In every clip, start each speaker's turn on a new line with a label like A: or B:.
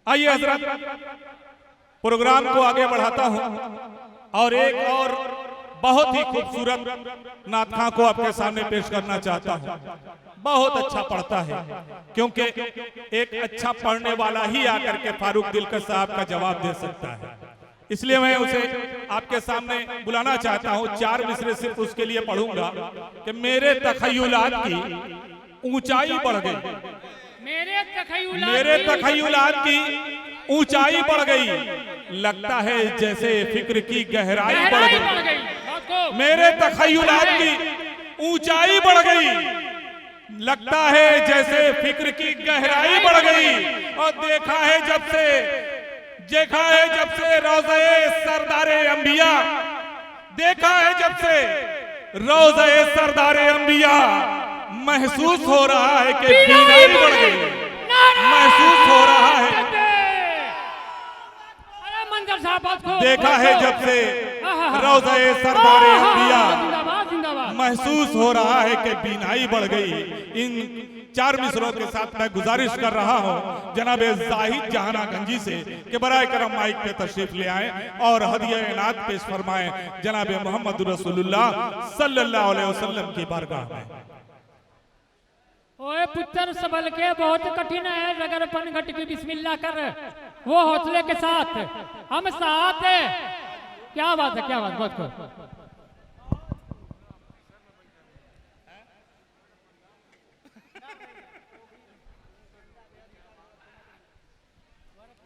A: आइए हजरत, प्रोग्राम को आगे बढ़ाता हूं और एक और बहुत ही खूबसूरत नातखा को आपके सामने पेश करना चाहता हूं। बहुत अच्छा पढ़ता है, क्योंकि एक अच्छा पढ़ने वाला ही आकर के फारूक दिलकश साहब का जवाब दे सकता है। इसलिए मैं उसे आपके सामने बुलाना चाहता हूं। 4 मिसरे सिर्फ उसके लिए पढ़ूंगा कि मेरे तखय्युलात की ऊंचाई बढ़ गई, मेरे तखय्युलात की ऊंचाई बढ़ गई, लगता है जैसे फिक्र की गहराई बढ़ गई। मेरे तखय्युलात की ऊंचाई बढ़ गई, लगता है जैसे फिक्र की गहराई बढ़ गई। और देखा है जब से रोज़े सरदारे अंबिया, देखा है जब से रोज़े सरदारे अंबिया, महसूस हो रहा है कि बीमारी बढ़ गई, महसूस हो रहा है। देखा है जब से रोज़े सरदारे अंबिया, महसूस हो रहा है कि बीनाई बढ़ गई। इन 4 मिसरों के साथ मैं गुजारिश कर रहा हूं जनाब जाहिद जहाना गंजी से कि बराए करम माइक पे तशरीफ ले आए और हदिया इनात पेश फरमाएं जनाब मोहम्मद रसूलुल्लाह सल्लल्लाहु अलैहि वसल्लम की बारगाह में।
B: ओए पुत्र सबल के बहुत कठिन है, अगर पन घट की बिस्मिल्लाह कर, वो हौसले के साथ हम साथ है। क्या बात है, क्या बात, बहुत खूब।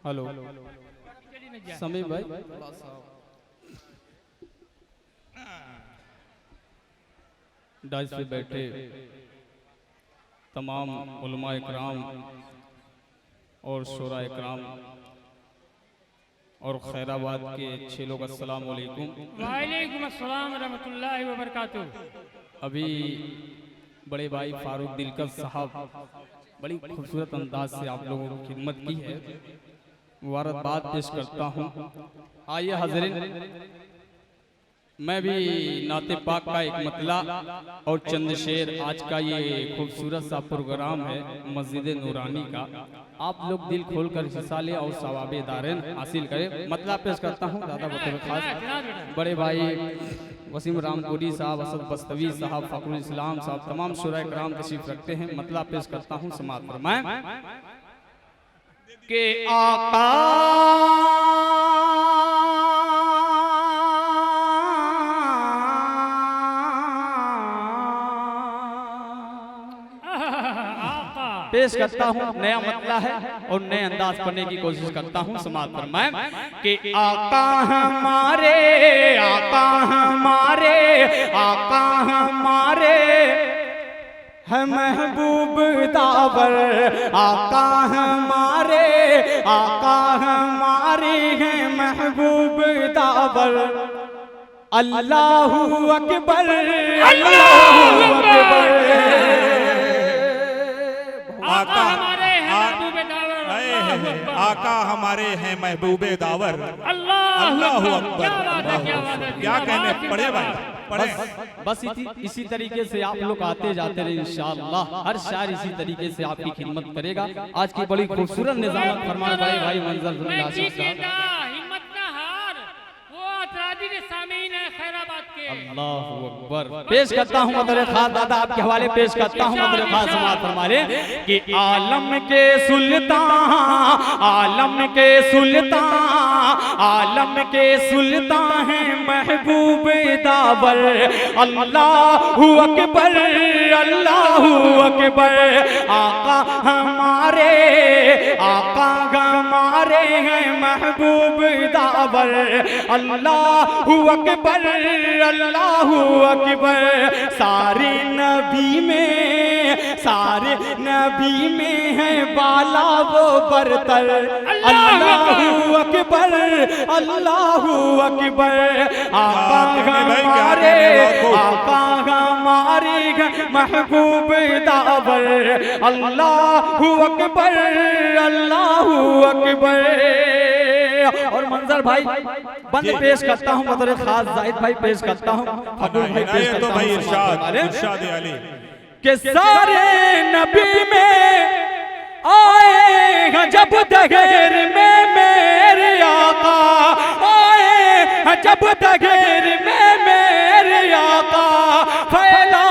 C: हेलो समीम भाई, डाइस पे बैठे तमाम उलमा इकराम और शोरा इकराम और खैराबाद के अच्छे लोग, अस्सलाम वालेकुम।
B: वालेकुम अस्सलाम रहमतुल्लाहि व बरकातुहू।
C: अभी बड़े भाई फारूक दिलकश साहब बड़ी खूबसूरत अंदाज से आप लोगों की खिदमत की है, मुबारकबाद पेश करता हूँ। आइए हाज़रीन, मैं भी नाते पाक का एक मतला और चंद शेर, आज का ये खूबसूरत सा प्रोग्राम है मस्जिद नूरानी का, आप लोग दिल खोल कर हिस्सा लें और सवाबे दारैन हासिल करें। मतला पेश करता हूँ दादा बतौर खास बड़े भाई वसीम रामपुरी साहब, असद बस्तवी साहब, फखरुल इस्लाम साहब, तमाम शुरा इकराम तशरीफ रखते हैं। मतला पेश करता हूँ, समाअत फरमाएं कि आका पेश करता हूँ। नया मतला है और नए अंदाज पढ़ने की कोशिश करता हूँ, समाअत फरमाएं कि आका हमारे, आका हमारे, आका हमारे है महबूब दावर, आका हमारे, आका हमारे है महबूब दावर। अल्लाहू अकबर, अल्लाहू अकबर।
A: आका हमारे हैं महबूबे दावर, अल्लाहु अकबर। क्या कहने, पढ़े भाई, पढ़े।
C: बस इसी तरीके से आप लोग आते जाते रहे, इंशाअल्लाह हर शायर इसी तरीके से आपकी खिदमत करेगा। आज की बड़ी खूबसूरत निजामत फरमाए बड़े भाई मंजर अल्लाहु अकबर। पेश करता हूँ मदर खास दादा आपके हवाले पेश करता हूँ मदर खास समाअत फरमाए कि आलम के सुल्तान, आलम के सुल्तान, आलम के सुल्तान है महबूब दावर। अल्लाहु अकबर, अल्लाहु अकबर। आका हमारे, आका हमारे हैं महबूब दावर। अल्लाहु अकबर, अल्लाहु अकबर। सारे नबी में, सारे नबी में है बाला वो बरतर। अल्लाहु अकबर, अल्लाहु अकबर। आका हमारे, आका हमारे महबूब दावर। अल्लाहु अकबर, अल्लाहु अकबर। और मंजर भाई बंद पेश करता हूँ, मदर खास जाहिद भाई पेश करता हूँ, फखरुल भाई पेश करता हूँ।
A: इरशाद अली
C: के सारे नबी में आए हैं जब दहेर में मेरे आका, आए हैं जब दहेर में मेरे आका, फैला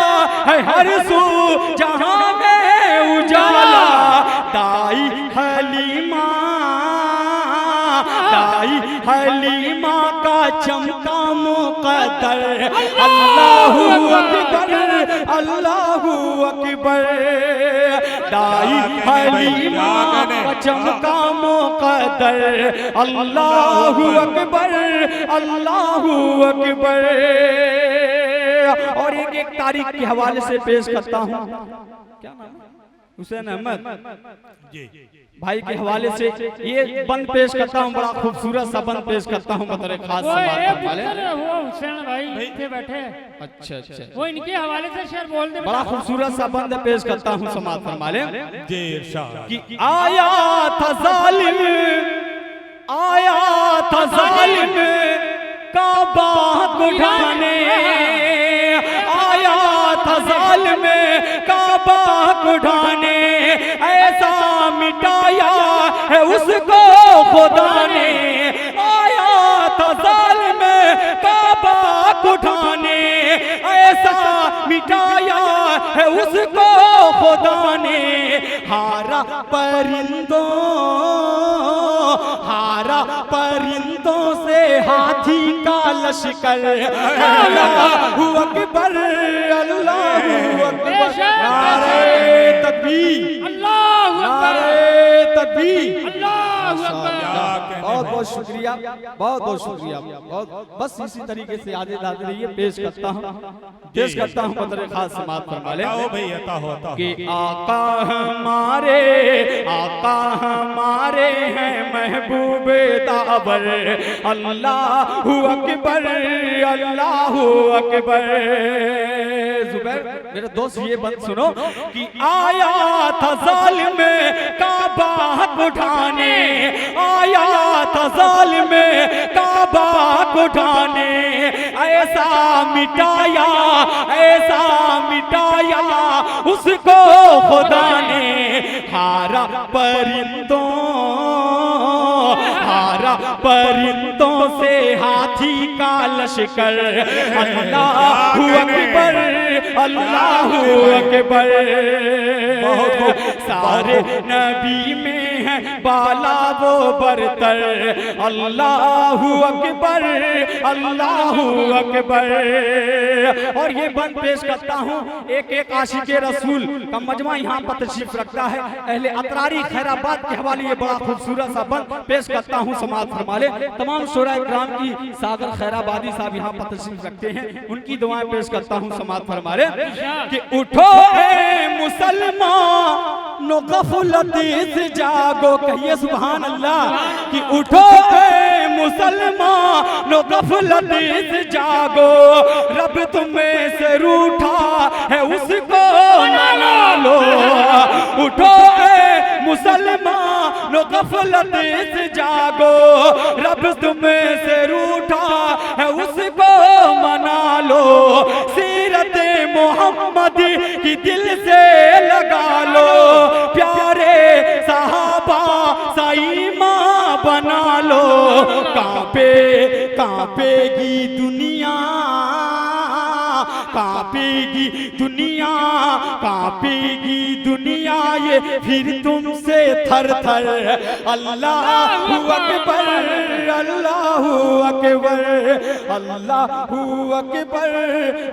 C: है हर सू जहां में उजाला। दाई हलीमा, दाई हलीमा का चमका मुकद्दर, अल्लाहू अकबर, अल्लाहू अकबर। दाई हलीमा का चमका मुकद्दर, अल्लाहू अकबर, अल्लाहू अकबर। और एक एक तारीख के हवाले से पेश करता हूँ। क्या नाम है? हुसैन अहमद भाई के हवाले से ये बंद पेश करता हूँ। बड़ा खूबसूरत सा बंद पेश करता हूँ बतौर खास समात वाले।
B: वो हुसैन भाई नीचे बैठे।
C: अच्छा अच्छा,
B: वो इनके हवाले से शेर बोल दे।
C: बड़ा खूबसूरत सा बंद पेश करता हूँ समात फरमाले
A: जी इरशाद।
C: कि आया था जालिम, आया था जालिम काबा को ढाने, आया था जालिम काबा को ढाने, ऐसा मिटाया है उसको खुदा ने। आया था जालिम काबा को ढाने, ऐसा मिटाया है उसको खुदा ने। हारा परिंदों, हारा परिंदों से हाथी का लश्कर, अल्लाहू अकबर, अल्लाहू अकबर। नारे तकबीर,
B: अल्लाहू अकबर,
C: नारे तकबीर,
B: अल्लाहू अकबर।
C: बहुत बहुत शुक्रिया, बहुत बहुत शुक्रिया। बहुत बस इसी तरीके से याद दिलाते रहिए। पेश करता हूँ, पेश करता हूँ बतौर खास समात फरमाले
A: भाई अता होता
C: कि आका हमारे, आका हमारे हैं महबूबे दावर, अल्लाहू अकबर, अल्लाहू अकबर। जुबैर मेरे दोस्त ये बात सुनो कि आया था जालिम काबा उठाने, आया था जालिम काबा उठाने, ऐसा मिटाया, ऐसा मिटाया उसको खुदा ने। हारा परिंदों, हारा परिंदों से हाथी का लश्कर, अल्लाहू अकबर, अल्लाहू अकबर। सारे नबी में है बाला वो बरतर, अल्लाहू अकबर, अल्लाहू अकबर। और ये बंद पेश करता हूँ एक एक आशिके रसूल का मजमा यहाँ पर तशरीफ रखता है। अहले अतरारी खैराबाद के हवाले ये बड़ा खूबसूरत सा बंद पेश करता हूँ समात फरमाले। तमाम शोराए किराम की सागर खैराबादी साहब यहाँ पर तशरीफ रखते हैं, उनकी दुआएं पेश करता हूँ समात फरमाले कि उठो ए मुसलमान गफलत से जागो, कहिए सुभान अल्लाह। कि उठो ए मुसलमान गफलत से जागो, रब तुम्हें से रूठा है उसको मना लो। उठो ए मुसलमान गफलत से जागो, रब तुम्हें से रूठा है उसको मना लो। सीरत मोहम्मद की दिल से लगा लो, प्यारे सहाबा साईमा बना लो। कांपे कांपेगी दुनिया, कांपेगी दुनिया, कांपेगी दुनिया ये फिर तुमसे थर थर। अल्लाहू अकबर, अल्लाहू अकबर, अल्लाहू अकबर,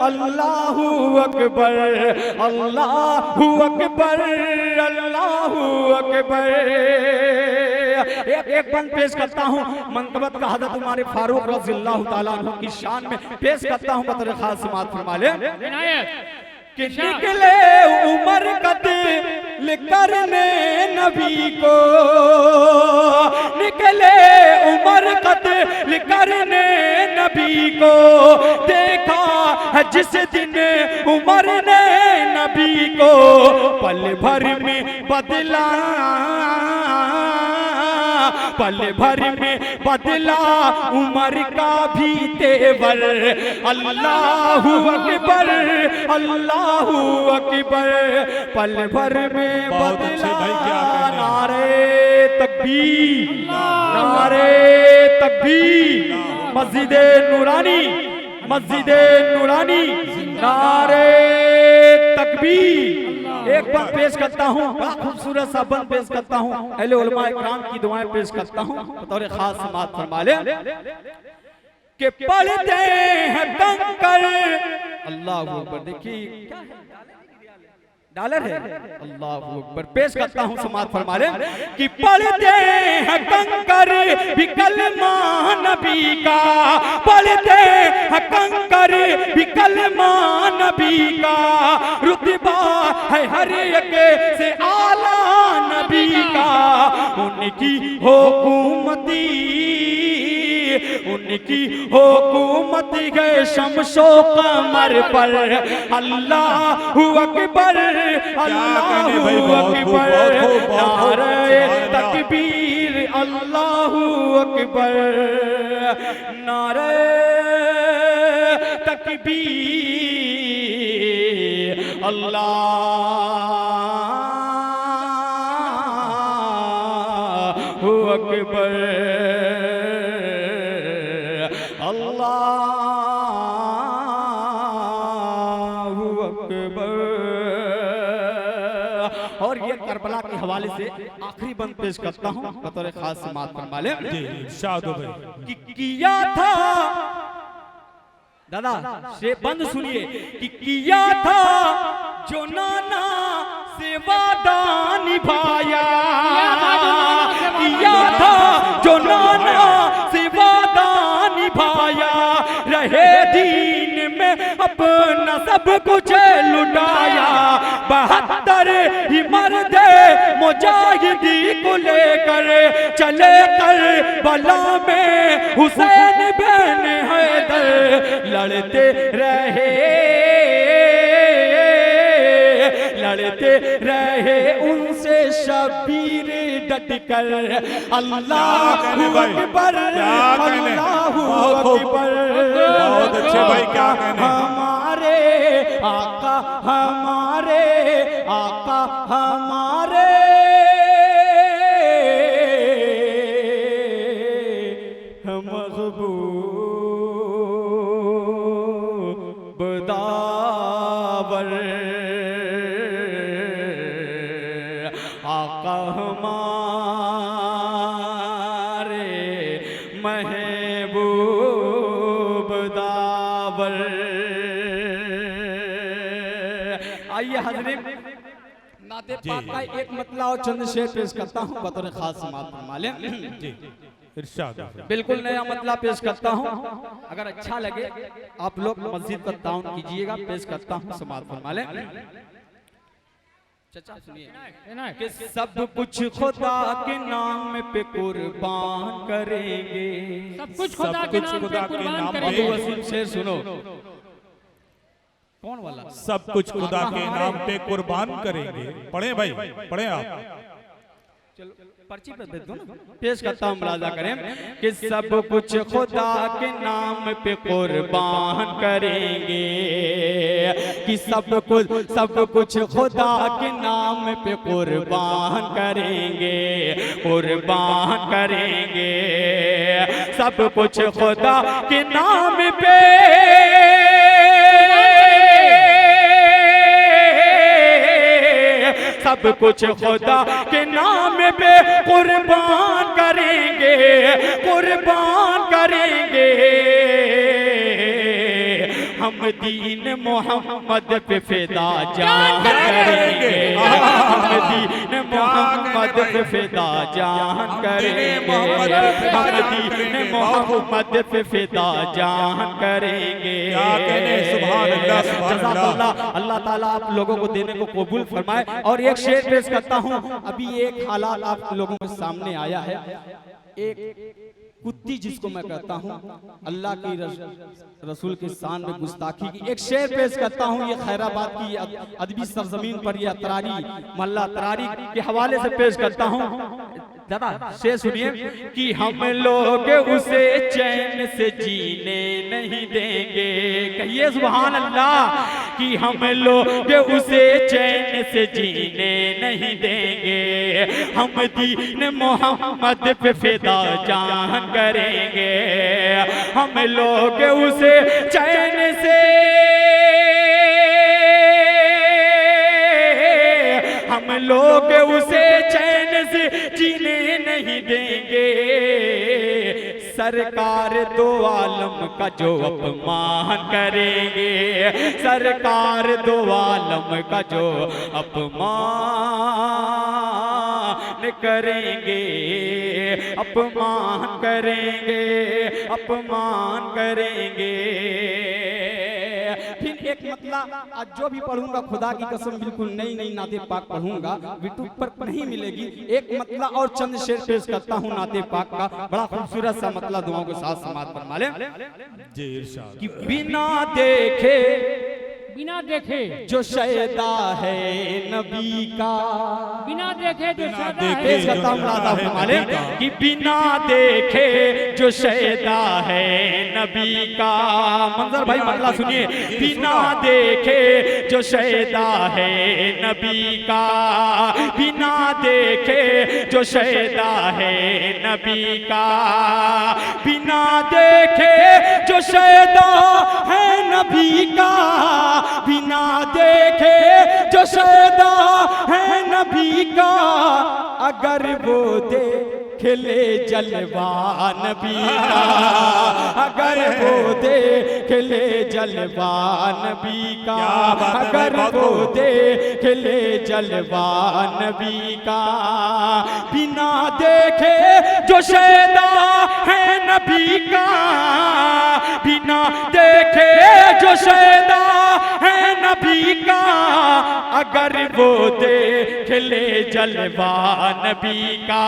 C: अल्लाहू अकबर, अल्लाहू अकबर, अल्लाहू अकबर। एक बंद पेश करता हूँ मनकबत का हज़रत उमर फारूक रज़ियल्लाहु ताला अन्हु की शान में पेश करता हूँ बतौर खास समात फरमाले कि निकले उमर कत्ल करने नबी को, निकले उमर कत्ल करने नबी को। देखा है जिस दिन उमर ने नबी को, पल भर में बदला
D: पल भर में बदला उमर का भी तेवर। अल्लाहू अकबर अल्लाहू अकबर, पल भर में
A: बहुत अच्छे
D: बदला।
A: भाई, क्या कहने हैं।
D: नारे तकबीर नारे तकबीर, मस्जिदे नूरानी मस्जिदे नूरानी, नारे तकबीर। एक बार पेश करता हूँ, बड़ा खूबसूरत सा बंद पेश करता हूँ, अहले उलमा इकराम की दुआएं पेश करता हूँ, बतौर खास समाअत फरमा ले कि पढ़ते हैं कंकर। अल्लाह अकबर, देखिए क्या है, डॉलर है। अल्लाह अकबर, पेश करता हूँ, समाअत फरमा ले कि पढ़ते हैं कंकर भी कलमा नबी का, पढ़ते हैं कंकर भी कलमा नबी का, रुतबा है हर एक से आला नबी का। उनकी हुकूमती उनकी हुकूमत गए शमशो कमर पर। अल्लाहू अकबर अल्लाहू अकबर, नारे तकबीर अल्लाहू अकबर, नारे तकबीर अल्लाहू अकबर अल्लाहू अकबर। और ये करबला के हवाले से आखिरी बंद पेश करता हूँ, बतौर खास समाअत फरमा ले
A: जी इरशाद हो भाई।
D: कि किया था दादा से बंद सुनिए कि किया था जो नाना से वादा निभाया, किया था जो नाना से वादा निभाया, रहे दीन में अपना सब कुछ लुटाया। 72 ही मर्दे मुजाहिदी को लेकर चले कर बला में हुसैन बिन हैदर, लड़ते रहे उनसे शबीर डट कर। अल्लाहू अकबर अल्लाहू अकबर,
A: बहुत अच्छे भाई, क्या कहने हैं।
D: हमारे आका हमारे आका हमारे महबूब दावर, आका हमारे महबूब दावर। आइए हाज़रीन, नाते पाक का एक मतला और चंद शेर पेश करता हूँ, बतौर खास समाअत फरमा लें।
A: जी इरशाद हो।
D: बिल्कुल नया मतला पेश करता हूँ, अगर अच्छा लगे आप लोग मस्जिद पर ताउन कीजिएगा। पेश करता हूँ, समाअत फरमा लें। चचा सुनिए कि सब कुछ खुदा के नाम पे कुर्बान करेंगे,
B: सब कुछ खुदा के नाम पे कुर्बान
A: नाम पे
B: करेंगे।
D: अबू वसीम शेर सुनो। कौन वाला?
A: सब कुछ खुदा के नाम पे कुर्बान करेंगे। पढ़े भाई, पढ़े आप।
D: चलो पर्ची पे दे दो ना। पेश करता हूँ, मुलाजा करें कि सब कुछ खुदा के नाम पे कुर्बान करेंगे, कि सब कुछ खुदा के नाम पे कुर्बान करेंगे, कुर्बान करेंगे। सब कुछ खुदा के नाम पे सब कुछ खुदा के नाम पे कुर्बान करेंगे, कुर्बान करेंगे। हम दीन मोहम्मद पे फिदा जान करेंगे, हम दीन मोहम्मद पे फिदा जान करेंगे, हम दीन मोहम्मद पे फिदा जान करेंगे।
A: सुभान अल्लाह, सुभान अल्लाह।
D: अल्लाह ताला आप लोगों को देने को कबूल फरमाए। और एक शेर पेश करता हूँ, अभी एक हालात आप लोगों के सामने आया है। एक कुत्ती जिसको मैं कहता हूँ, अल्लाह की रसूल के शान में गुस्ताखी की एक शेर पेश करता हूँ। ये खैराबाद की अदबी सरजमीन पर यह अतरारी महल्ला अतरारी के हवाले से पेश करता हूँ। दादा से सुनिए कि हम लोग उसे चैन से जीने नहीं देंगे, कहिए सुभान अल्लाह, कि हम लोग उसे चैन से जीने नहीं देंगे, हम दीन मोहम्मद पे फिदा जान करेंगे, हम लोग उसे चैन से, हम लोग उसे चैन से जीने नहीं देंगे, सरकार दो आलम का जो अपमान करेंगे, सरकार दो आलम का जो अपमान करेंगे, अपमान करेंगे, अपमान करेंगे। फिर एक मतलब आज जो भी पढ़ूंगा खुदा की कसम बिल्कुल नई नई नाते पाक पढ़ूंगा, यूट्यूब पर नहीं मिलेगी। एक मतलब और चंद शेर पेश करता हूँ नाते पाक का, बड़ा खूबसूरत सा मतलब दुआओं के साथ समाज फरमा ले
A: जी इरशाद।
D: कि बिना देखे,
B: बिना देखे
D: जो शैदा है नबी का,
B: बिना देखे जो
A: बिना
B: सदा
A: देखे
B: है,
D: पेश करता हूँ
A: जो
D: नाता
A: है
D: फरमा ले
A: नबी का।
D: कि बिना देखे जो शैदा है नबी का, मंजर भाई मतलब सुनिए, बिना देखे जो शैदा है नबी का, बिना देखे जो शैदा है नबी का, बिना देखे जो शैदा है नबी का, बिना देखे जो शैदा है नबी का, अगर वो देखले जलवा नबी का, अगर वो देखले जलवा नबी का, अगर वो देखले जलवा नबी का, बिना देखे जो शैदा है नबी का, बिना देखे जो शैदा है नबी का, अगर वो देखले जलवा नबी का,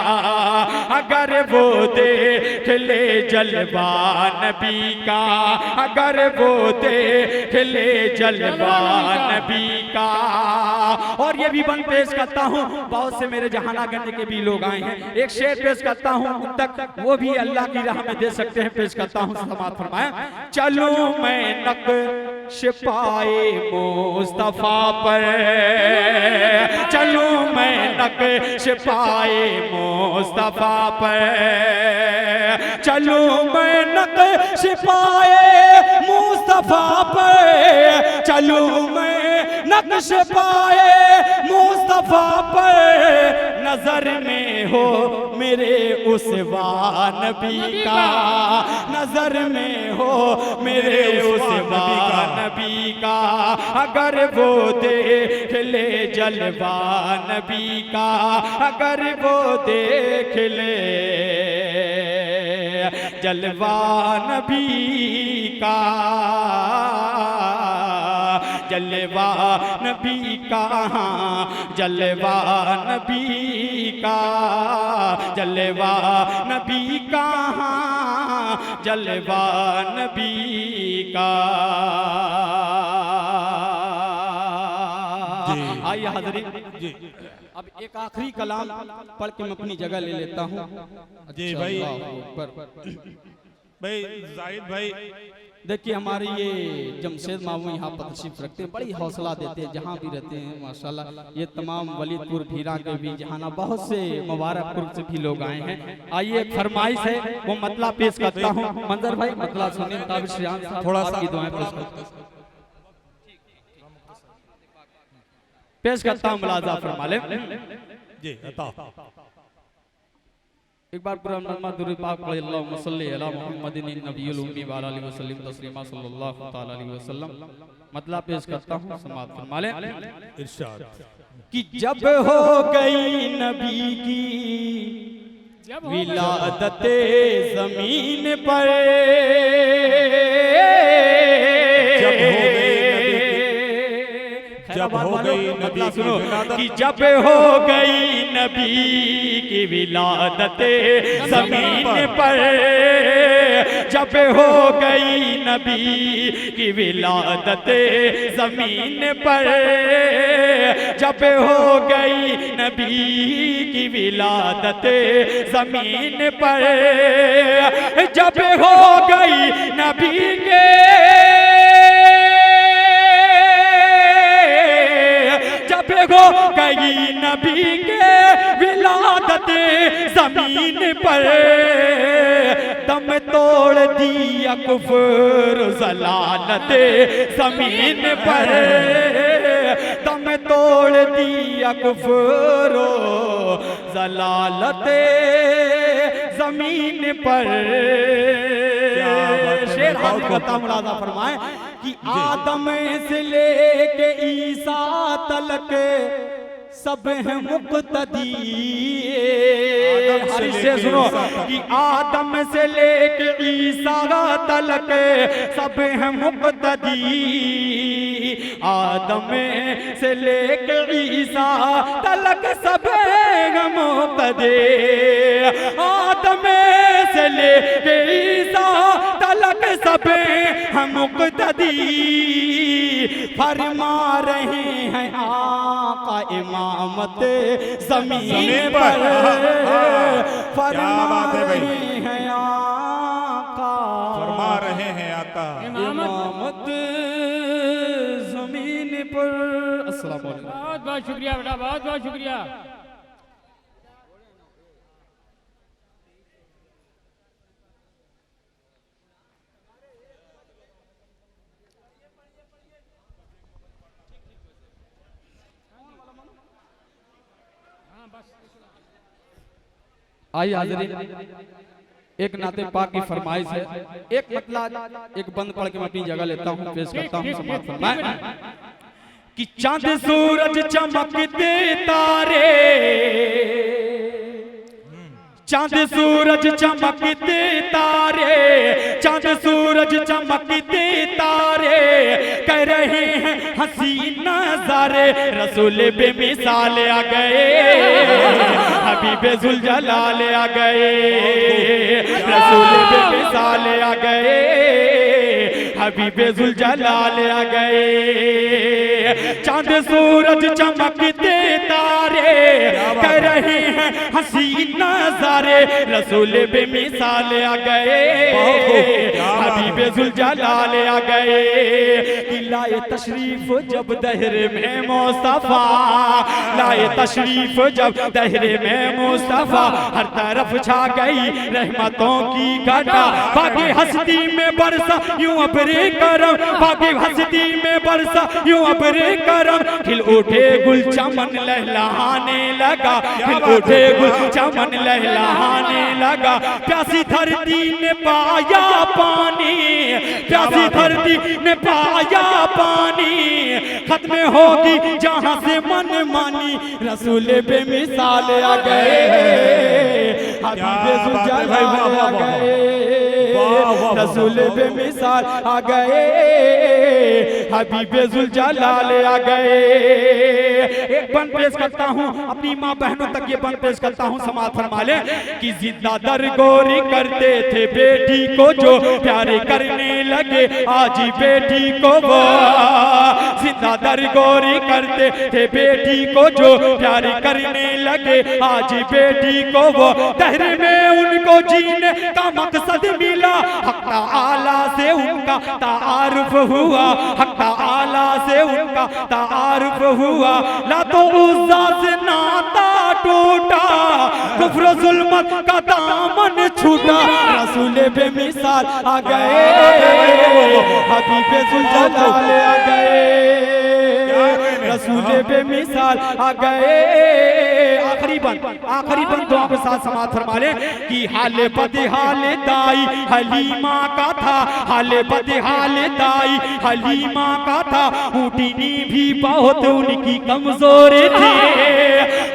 D: अगर वो देखले जलवा नबी का, अगर वो देखले जलवा नबी का। और ये भी बंद पेश करता हूँ, बहुत से मेरे जहानागंज के भी लोग आए हैं, एक शेर पेश करता हूँ तक वो भी अल्लाह की राह में दे सकते हैं, पेश करता हूँ समाप्त फरमाएं। चलूं मैं नक्श पाए मुस्तफा पर, चलूं मैं नक्श पाए मुस्तफा पर, चलूं मैं नक्श पाए मुस्तफा पर, चलूं मैं नक्श पाए मुस्तफा पर, नजर में हो मेरे उसवा नबी का, नजर में हो मेरे उसवा नबी का, अगर वो देख ले जलवा नबी का, अगर वो देख ले जलवा नबी का, जलवा नबी का, जलवा नबी का, जलवा नबी का, जलवा नबी का। आइए हाज़रीन
A: जी
D: अब एक आखिरी कलाम पढ़ के मैं अपनी जगह ले लेता हूँ।
A: जी भाई,
D: अल्लाह
A: भाई जाहिद भाई,
D: देखिए हमारे ये जमशेद मामू यहाँ पर तशरीफ रखते हैं, बड़ी हौसला देते हैं जहाँ भी रहते हैं माशाल्लाह। ये तमाम वलीदपुर भीरा के भी जहाना बहुत से मुबारकपुर से भी लोग आए हैं। आइए एक फरमाइश है वो मतला पेश करता हूँ, मंजर भाई मतला सुनिए, ताबिश रियान साहब
A: थोड़ा सा
D: आपकी दुआएं पेश करता हूँ, मुलाजा फरमा ले
A: जी अता।
C: एक बार पूरा दुरूद पाक पढ़े, अल्लाहुम्मा सल्ली अला मुहम्मदिन नबियुल उम्मी व अला आलिहि वसल्लम तस्लीमा सल्लल्लाहु तआला अलैहि वसल्लम। मतलब पेश करता हूं, समाअत फरमा लें।
A: इरशाद
D: कि जब हो गई नबी की विलादते जमीन पर,
A: जब हो गई नबी की
D: सुनो
A: विलादत,
D: कि जब हो गई नबी की विलादत जमीन पर, जब हो गई नबी की विलादत जमीन पर, जब हो गई नबी की विलादत जमीन पर, जब हो गई नबी के, जब हो गई नबी के विलादत जमीन पर, दम तोड़ दिया कुफ्र ज़लालत जमीन पर, दम तोड़ दिया कुफ्र ज़लालत जमीन पर। शेर हाथ मुलाजा फरमाए कि आदम से लेके ईसा तलक सब हैं मुक्तदी। हर से सुनो कि आदम से लेके ईसा तलक सब हैं मुक्तदी, आदम से लेके ईसा तलक सब हैं मुक्तदी, आदम से लेके ईसा तलक सब हैं मुक्तदी। फरमा रहे हैं आका इमामत जमीन पर, फरमा रहे हैं आका,
A: फरमा रहे हैं आका
D: इमामत जमीन पर। अस्सलाम वालेकुम।
B: बहुत बहुत शुक्रिया बेटा, बहुत बहुत शुक्रिया।
C: आइए हाज़रीन, एक नाते पाक की फरमाइश है, एक मतलब एक बंद पढ़ के मैं अपनी जगह लेता हूँ, पेश करता हूँ। समाज फरमाए
D: कि चांद सूरज चमकते तारे, चांद सूरज चमकते तारे, चांद सूरज चमकते तारे, कह रहे हैं हसीन नज़ारे, रसूल बेमिसाल आ गए, हबीबे जुलजलाल आ गए, रसूल बेमिसाल आ गए, हबीबे जुलजलाल आ गए। चांद सूरज चमकते तारे, कह रहे हैं हसीन नज़ारे, रसूल बेमिसाल आ गए, हबीबे जुलजलाल आ गए। कि लाए तशरीफ जब दहरे में मुस्तफा, लाए तशरीफ जब दहरे में मुस्तफा, हर तरफ छा गई रहमतों की घटा, बाकी हस्ती में बरसा यूं अबरे करम, बाकी हस्ती में बरसा यूं अबरे करम, खिल उठे गुल चमन लहलहाने लगा, खिल उठे गुल चमन लहलहाने लगा। प्यासी धरती ने पाया पानी, प्यासी धरती ने पाया पानी, खत्म होगी जहां से मन मानी, रसूल बेमिसाल आ गए, हबीबे जुलजलाल आ गए, रसूल बेमिसाल आ गए, हबीबे जुलजलाल आ गए। एक बन पेश करता हूँ अपनी माँ बहनों तक, ये बन पेश करता हूँ, समाज फरमा ले कि जिंदा दरगोरी करते थे बेटी को जो प्यारे करने लगे आज बेटी को वो, जिंदा दरगोरी करते थे बेटी को जो प्यारे करने लगे आज बेटी को वो, दहर में उनको जीने का मकसद मिला, हक ताला से उनका तारुफ हुआ, हक ताला से उनका तारुफ हुआ, ला तो उज़्ज़ा से नाता टूटा, कुफ्र जुल्मत का दामन छूटा, रसूल बेमिसाल आ गए, हबीबे जुलजलाल आ गए, रसूल बेमिसाल आ गए। आखिरी बन दुआ के साथ समाज फरमा ले कि हाले बदहाल दाई हलीमा का था, हाले बदहाल दाई हलीमा का था, ऊँटनी भी बहुत उनकी कमजोर थी,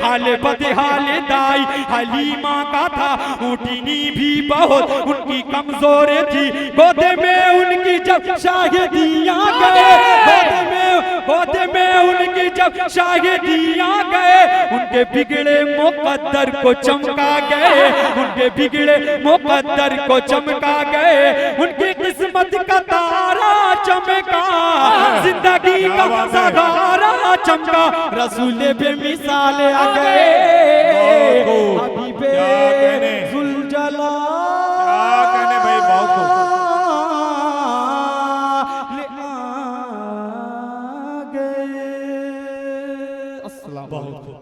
D: हाले बदहाल दाई हलीमा का था, ऊँटनी भी बहुत उनकी कमजोर थी, गोदे में उनकी जब शाहिदियाँ गए, गोदे में उनकी जब शाहिदी आ गए, उनके बिगड़े मुकद्दर को चमका गए, उनके बिगड़े मुकद्दर को चमका गए, उनकी किस्मत का तारा चमका, जिंदगी का सहारा चमका, रसूल बेमिसाल आ गए, हबीबे जुलजलाल
A: क्या कहने भाई बहुत खूब।
C: अस्सलाम
A: बहुत खूब।